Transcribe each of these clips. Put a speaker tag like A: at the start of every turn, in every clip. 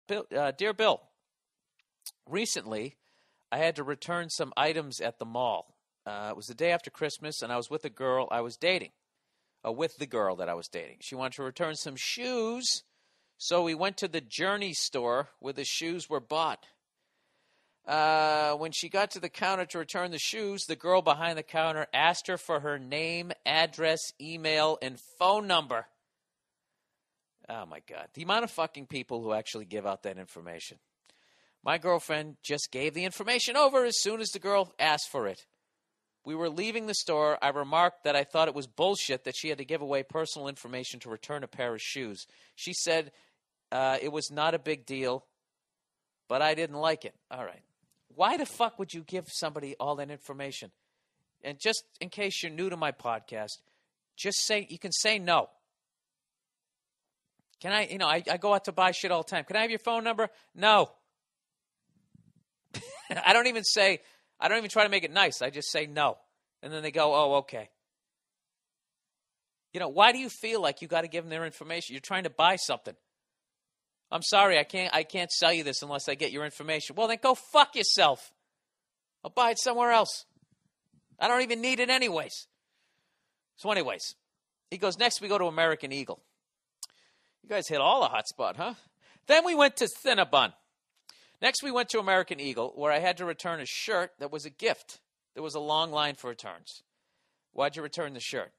A: Dear Bill, recently I had to return some items at the mall. It was the day after Christmas, and I was with a girl I was dating. With the girl that I was dating. She wanted to return some shoes, so we went to the Journey store where the shoes were bought. When she got to the counter to return the shoes, the girl behind the counter asked her for her name, address, email, and phone number. Oh, my God. The amount of fucking people who actually give out that information. My girlfriend just gave the information over as soon as the girl asked for it. We were leaving the store. I remarked that I thought it was bullshit that she had to give away personal information to return a pair of shoes. She said it was not a big deal, but I didn't like it. All right. Why the fuck would you give somebody all that information? And just in case you're new to my podcast, you can say no. Can I go out to buy shit all the time. Can I have your phone number? No. I don't even try to make it nice. I just say no. And then they go, oh, okay. Why do you feel like you got to give them their information? You're trying to buy something. I'm sorry, I can't sell you this unless I get your information. Well, then go fuck yourself. I'll buy it somewhere else. I don't even need it anyways. So anyways, he goes, next we go to American Eagle. You guys hit all the hot spot, huh? Then we went to Cinnabon. Next, we went to American Eagle, where I had to return a shirt that was a gift. There was a long line for returns. Why'd you return the shirt?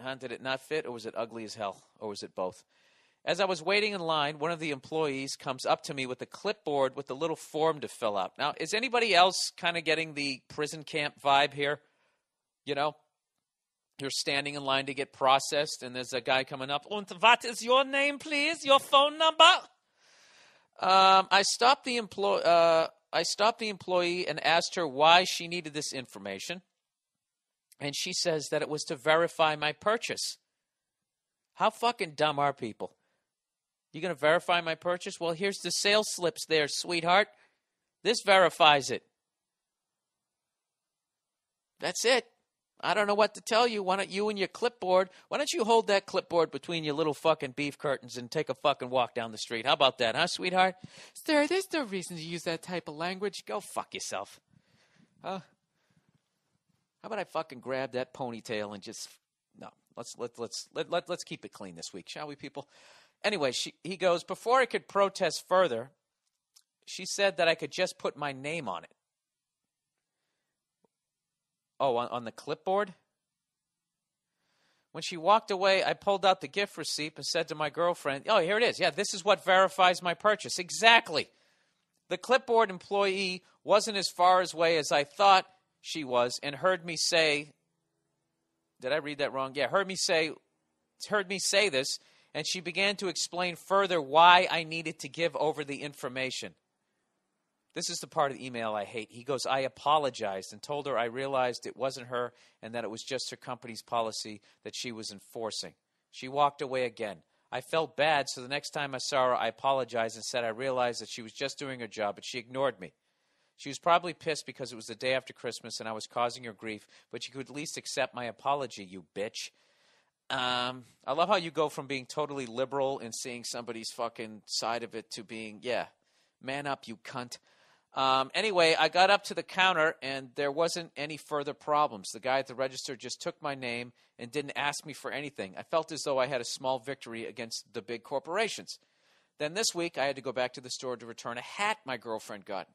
A: Huh? Did it not fit, or was it ugly as hell, or was it both? As I was waiting in line, one of the employees comes up to me with a clipboard with a little form to fill out. Now, is anybody else kind of getting the prison camp vibe here? You're standing in line to get processed, and there's a guy coming up. And what is your name, please? Your phone number? I stopped the employee and asked her why she needed this information, and she says that it was to verify my purchase. How fucking dumb are people? You going to verify my purchase? Well, here's the sales slips there, sweetheart. This verifies it. That's it. I don't know what to tell you. Why don't you and your clipboard, why don't you hold that clipboard between your little fucking beef curtains and take a fucking walk down the street? How about that, huh, sweetheart? Sir, there's no reason to use that type of language. Go fuck yourself. Huh? How about I fucking grab that ponytail and just, no, let's keep it clean this week, shall we, people? Anyway, he goes, before I could protest further, she said that I could just put my name on it. Oh, on the clipboard? When she walked away, I pulled out the gift receipt and said to my girlfriend, oh, here it is. Yeah, this is what verifies my purchase. Exactly. The clipboard employee wasn't as far away as I thought she was and heard me say, did I read that wrong? Yeah, heard me say this, and she began to explain further why I needed to give over the information. This is the part of the email I hate. He goes, I apologized and told her I realized it wasn't her and that it was just her company's policy that she was enforcing. She walked away again. I felt bad, so the next time I saw her, I apologized and said I realized that she was just doing her job, but she ignored me. She was probably pissed because it was the day after Christmas and I was causing her grief, but she could at least accept my apology, you bitch. I love how you go from being totally liberal and seeing somebody's fucking side of it to being, yeah, man up, you cunt. Anyway, I got up to the counter, and there wasn't any further problems. The guy at the register just took my name and didn't ask me for anything. I felt as though I had a small victory against the big corporations. Then this week, I had to go back to the store to return a hat my girlfriend got.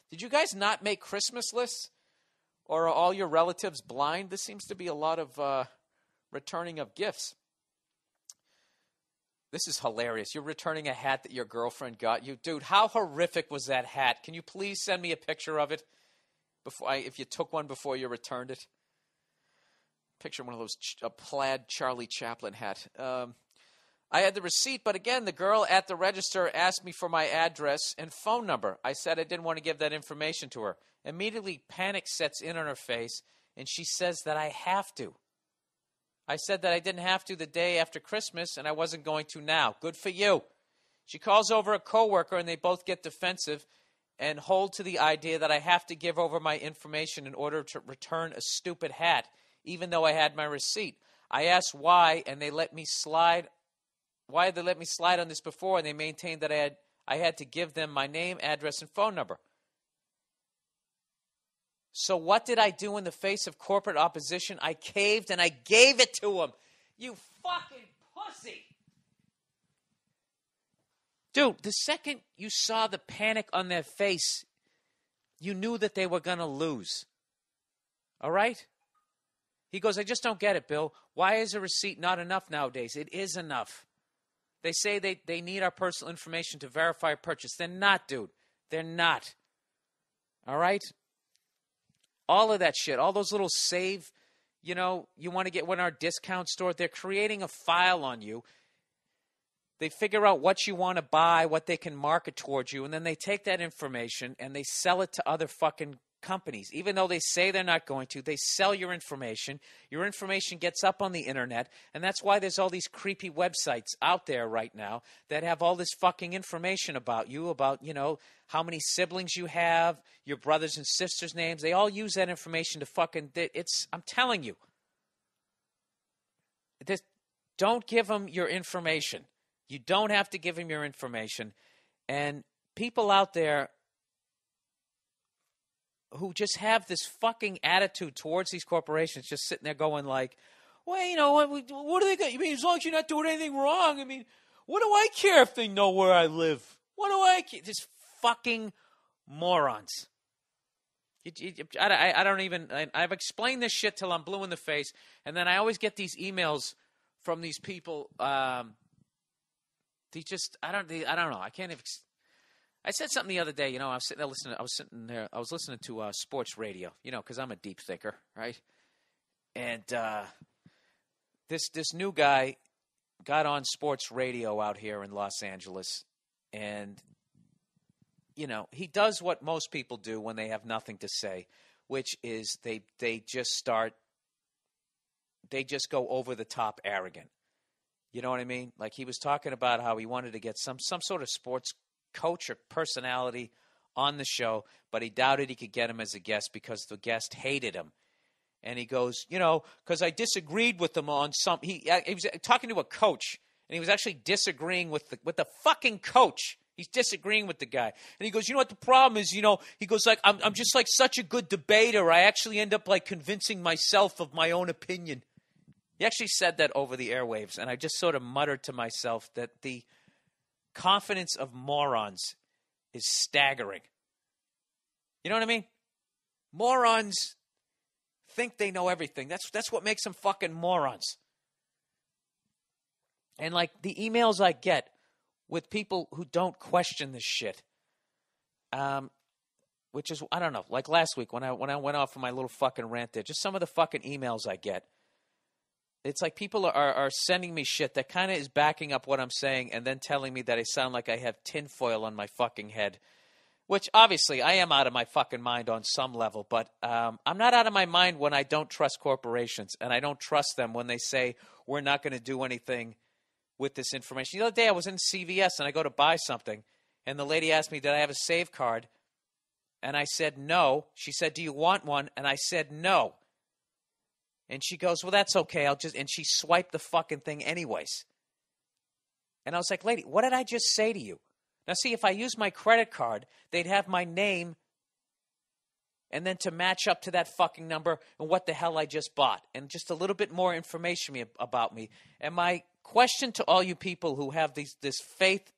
A: Did you guys not make Christmas lists? Or are all your relatives blind? This seems to be a lot of returning of gifts. This is hilarious. You're returning a hat that your girlfriend got you. Dude, how horrific was that hat? Can you please send me a picture of it if you took one before you returned it? Picture one of those plaid Charlie Chaplin hat. I had the receipt, but again, the girl at the register asked me for my address and phone number. I said I didn't want to give that information to her. Immediately, panic sets in on her face, and she says that I have to. I said that I didn't have to the day after Christmas, and I wasn't going to now. Good for you. She calls over a coworker, and they both get defensive and hold to the idea that I have to give over my information in order to return a stupid hat, even though I had my receipt. I asked why, and they let me slide. Why had they let me slide on this before? And they maintained that I had to give them my name, address, and phone number. So what did I do in the face of corporate opposition? I caved and I gave it to them. You fucking pussy. Dude, the second you saw the panic on their face, you knew that they were going to lose. All right? He goes, I just don't get it, Bill. Why is a receipt not enough nowadays? It is enough. They say they need our personal information to verify a purchase. They're not, dude. They're not. All right? All of that shit, all those little save, you want to get one in our discount store. They're creating a file on you. They figure out what you want to buy, what they can market towards you, and then they take that information and they sell it to other fucking companies. Even though they say they're not going to, they sell your information. Your information gets up on the internet, and that's why there's all these creepy websites out there right now that have all this fucking information about you, about, how many siblings you have, your brothers and sisters' names. They all use that information to fucking, I'm telling you. Don't give them your information. You don't have to give them your information. And people out there who just have this fucking attitude towards these corporations, just sitting there going like, well, what do they got? You mean as long as you're not doing anything wrong? I mean, what do I care if they know where I live? What do I care? Just fucking morons. I don't even. I've explained this shit till I'm blue in the face, and then I always get these emails from these people. They just. I don't know. I can't even. I said something the other day, I was sitting there listening. I was listening to sports radio, because I'm a deep thinker, right? And this new guy got on sports radio out here in Los Angeles, and he does what most people do when they have nothing to say, which is they just go over the top arrogant. You know what I mean? Like he was talking about how he wanted to get some sort of sports coach or personality on the show, but he doubted he could get him as a guest because the guest hated him. And he goes, because I disagreed with him on some. He was talking to a coach, and he was actually disagreeing with the fucking coach. He's disagreeing with the guy, and he goes, what the problem is? He goes like, I'm just like such a good debater. I actually end up like convincing myself of my own opinion. He actually said that over the airwaves, and I just sort of muttered to myself that the confidence of morons is staggering. You know what I mean? Morons think they know everything. That's what makes them fucking morons. And like the emails I get with people who don't question this shit, which is, I don't know, like last week when I went off on my little fucking rant there, just some of the fucking emails I get. It's like people are sending me shit that kind of is backing up what I'm saying and then telling me that I sound like I have tinfoil on my fucking head, which obviously I am out of my fucking mind on some level, but I'm not out of my mind when I don't trust corporations, and I don't trust them when they say we're not going to do anything with this information. The other day I was in CVS and I go to buy something, and the lady asked me, did I have a save card? And I said no. She said, do you want one? And I said no. And she goes, well, that's okay. And she swiped the fucking thing anyways. And I was like, lady, what did I just say to you? Now, see, if I use my credit card, they'd have my name and then to match up to that fucking number and what the hell I just bought and just a little bit more information about me. And my question to all you people who have this faith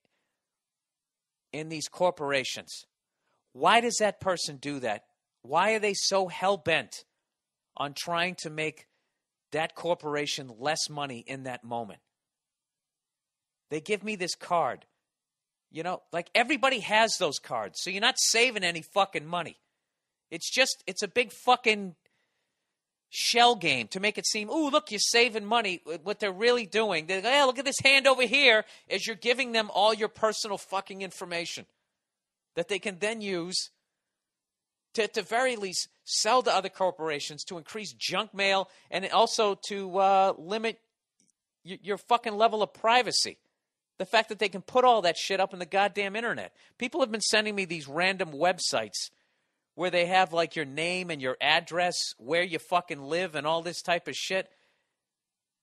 A: in these corporations, why does that person do that? Why are they so hell-bent on trying to make that corporation less money in that moment? They give me this card. Like everybody has those cards, so you're not saving any fucking money. It's a big fucking shell game to make it seem, ooh, look, you're saving money. What they're really doing, they're like, hey, look at this hand over here, as you're giving them all your personal fucking information that they can then use to at the very least sell to other corporations to increase junk mail and also to limit your fucking level of privacy. The fact that they can put all that shit up in the goddamn internet. People have been sending me these random websites where they have like your name and your address, where you fucking live and all this type of shit.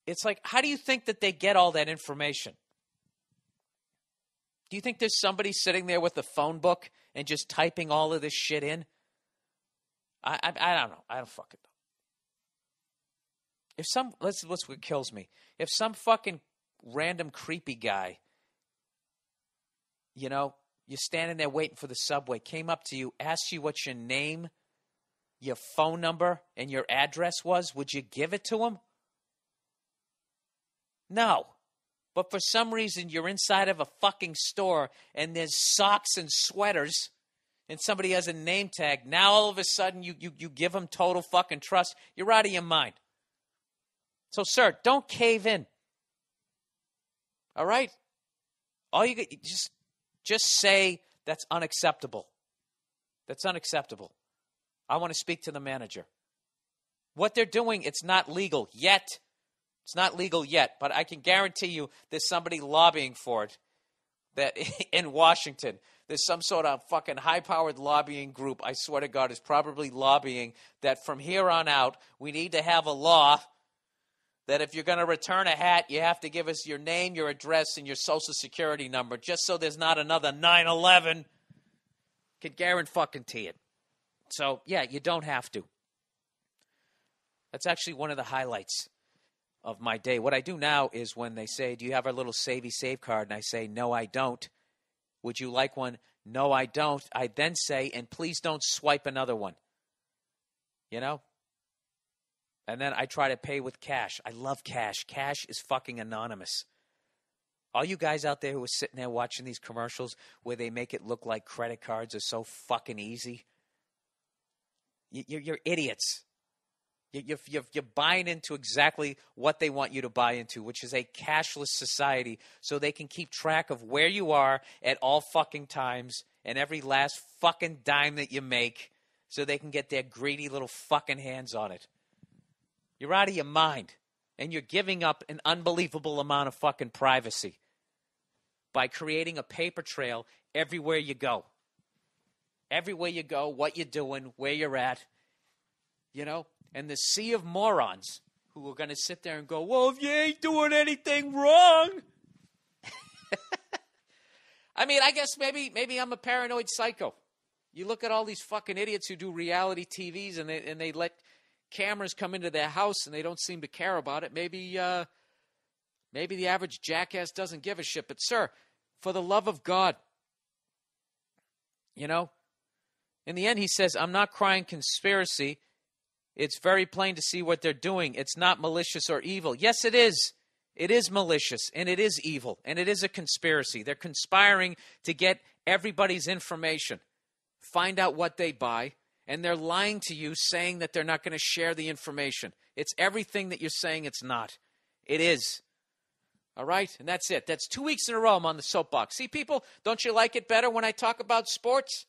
A: It's like, how do you think that they get all that information? Do you think there's somebody sitting there with a phone book and just typing all of this shit in? I don't know. I don't fucking know. If some, let's what kills me. If some fucking random creepy guy, you know, you're standing there waiting for the subway, came up to you, asked you what your name, your phone number, and your address was, would you give it to him? No. But for some reason, you're inside of a fucking store and there's socks and sweaters and somebody has a name tag. Now all of a sudden you give them total fucking trust. You're out of your mind. So, sir, don't cave in. All right? All you just say that's unacceptable. That's unacceptable. I want to speak to the manager. What they're doing, it's not legal yet. It's not legal yet, but I can guarantee you there's somebody lobbying for it that in Washington. There's some sort of fucking high-powered lobbying group, I swear to God, is probably lobbying that from here on out we need to have a law that if you're going to return a hat, you have to give us your name, your address, and your social security number, just so there's not another 9/11. Could guarantee it. So, yeah, you don't have to. That's actually one of the highlights of my day. What I do now is when they say, do you have our little Savey Save card? And I say, no, I don't. Would you like one? No, I don't. I then say, and please don't swipe another one. You know? And then I try to pay with cash. I love cash. Cash is fucking anonymous. All you guys out there who are sitting there watching these commercials where they make it look like credit cards are so fucking easy, you're idiots. You're buying into exactly what they want you to buy into, which is a cashless society so they can keep track of where you are at all fucking times and every last fucking dime that you make so they can get their greedy little fucking hands on it. You're out of your mind, and you're giving up an unbelievable amount of fucking privacy by creating a paper trail everywhere you go. Everywhere you go, what you're doing, where you're at, you know? And the sea of morons who are going to sit there and go, well, if you ain't doing anything wrong. I mean, I guess maybe I'm a paranoid psycho. You look at all these fucking idiots who do reality TVs and they let cameras come into their house and they don't seem to care about it. Maybe the average jackass doesn't give a shit. But, sir, for the love of God, you know, in the end he says, I'm not crying conspiracy. It's very plain to see what they're doing. It's not malicious or evil. Yes, it is. It is malicious, and it is evil, and it is a conspiracy. They're conspiring to get everybody's information, find out what they buy, and they're lying to you saying that they're not going to share the information. It's everything that you're saying it's not. It is. All right? And that's it. That's 2 weeks in a row I'm on the soapbox. See, people, don't you like it better when I talk about sports?